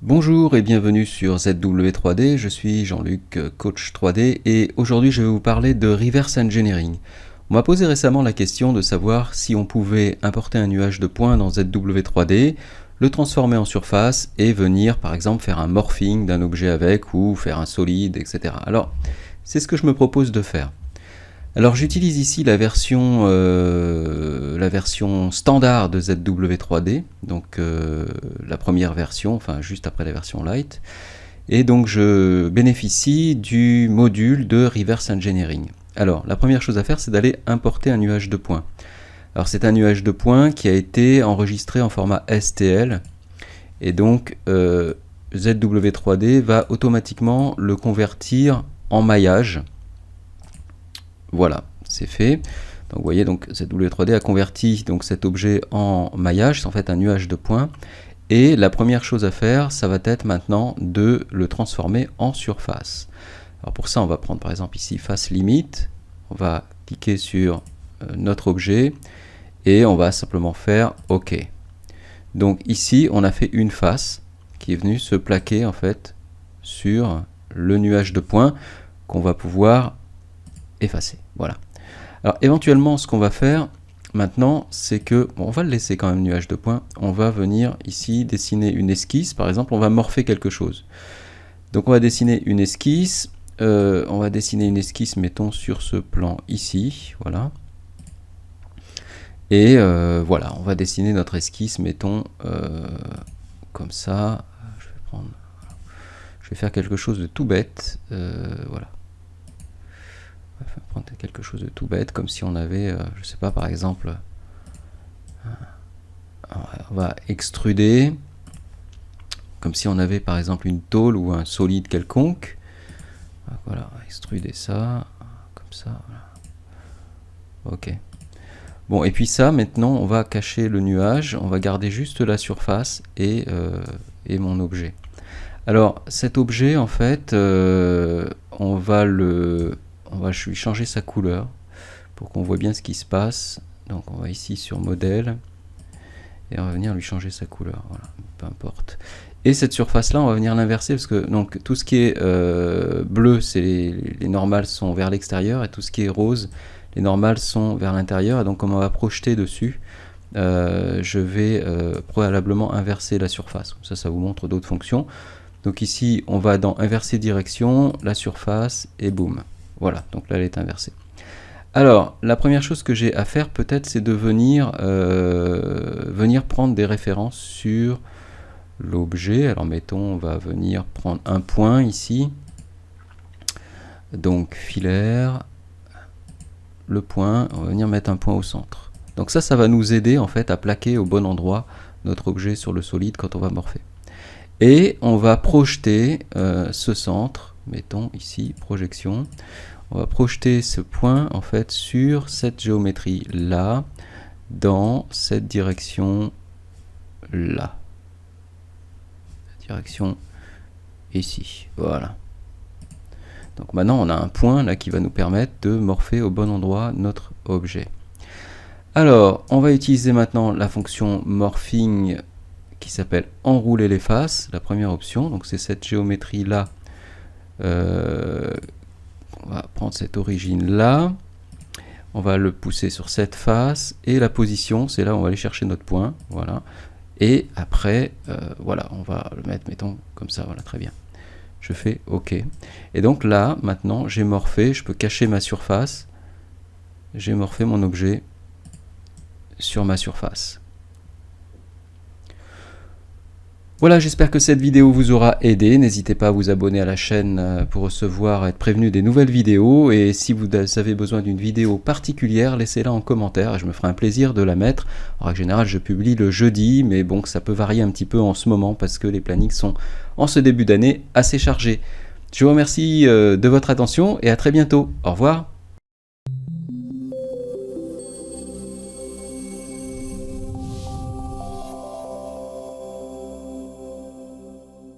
Bonjour et bienvenue sur ZW3D, je suis Jean-Luc, coach 3D, et aujourd'hui je vais vous parler de Reverse Engineering. On m'a posé récemment la question de savoir si on pouvait importer un nuage de points dans ZW3D, le transformer en surface et venir par exemple faire un morphing d'un objet avec ou faire un solide, etc. Alors c'est ce que je me propose de faire. Alors j'utilise ici la version standard de ZW3D, donc la première version, enfin juste après la version Lite, et donc je bénéficie du module de Reverse Engineering. Alors la première chose à faire, c'est d'aller importer un nuage de points. Alors c'est un nuage de points qui a été enregistré en format STL, et donc ZW3D va automatiquement le convertir en maillage. Voilà, c'est fait. Donc vous voyez, donc ZW3D a converti donc cet objet en maillage, c'est en fait un nuage de points. Et la première chose à faire, ça va être maintenant de le transformer en surface. Alors pour ça, on va prendre par exemple ici face limite, on va cliquer sur notre objet et on va simplement faire OK. Donc ici, on a fait une face qui est venue se plaquer en fait sur le nuage de points qu'on va pouvoir effacer. Voilà. Alors éventuellement, ce qu'on va faire maintenant, c'est que, bon, on va le laisser quand même nuage de points, on va venir ici dessiner une esquisse, par exemple, on va morpher quelque chose. Donc on va dessiner une esquisse, mettons sur ce plan ici, voilà. Et voilà, on va dessiner notre esquisse, mettons comme ça. Je vais faire quelque chose de tout bête, voilà. On va prendre quelque chose de tout bête, comme si on avait, je sais pas, par exemple, on va extruder, comme si on avait par exemple une tôle ou un solide quelconque. Voilà, on va extruder ça, comme ça, voilà. Ok. Bon, et puis ça, maintenant, on va cacher le nuage, on va garder juste la surface et mon objet. Alors, cet objet, en fait, on va lui changer sa couleur pour qu'on voit bien ce qui se passe. Donc on va ici sur modèle et on va venir lui changer sa couleur, voilà, peu importe. Et cette surface là, on va venir l'inverser parce que donc tout ce qui est bleu, c'est les normales sont vers l'extérieur, et tout ce qui est rose, les normales sont vers l'intérieur. Et donc comme on va projeter dessus, je vais préalablement inverser la surface. Comme ça vous montre d'autres fonctions. Donc ici on va dans inverser direction, la surface, et boum. Voilà, donc là elle est inversée. Alors, la première chose que j'ai à faire peut-être, c'est de venir prendre des références sur l'objet. Alors mettons, on va venir prendre un point ici. Donc filaire, le point, on va venir mettre un point au centre. Donc ça va nous aider en fait à plaquer au bon endroit notre objet sur le solide quand on va morpher. Et on va projeter ce centre, mettons ici, projection. On va projeter ce point en fait sur cette géométrie là, dans cette direction là. La direction ici, voilà. Donc maintenant on a un point là qui va nous permettre de morpher au bon endroit notre objet. Alors on va utiliser maintenant la fonction morphing qui s'appelle enrouler les faces, la première option. Donc c'est cette géométrie là. On va prendre cette origine là, on va le pousser sur cette face, et la position, c'est là où on va aller chercher notre point, voilà. Et après, voilà, on va le mettre, mettons, comme ça, voilà, très bien. Je fais OK. Et donc là, maintenant, j'ai morphé, je peux cacher ma surface, j'ai morphé mon objet sur ma surface. Voilà, j'espère que cette vidéo vous aura aidé. N'hésitez pas à vous abonner à la chaîne pour recevoir et être prévenu des nouvelles vidéos. Et si vous avez besoin d'une vidéo particulière, laissez-la en commentaire et je me ferai un plaisir de la mettre. En règle générale, je publie le jeudi, mais bon, ça peut varier un petit peu en ce moment parce que les plannings sont, en ce début d'année, assez chargés. Je vous remercie de votre attention et à très bientôt. Au revoir.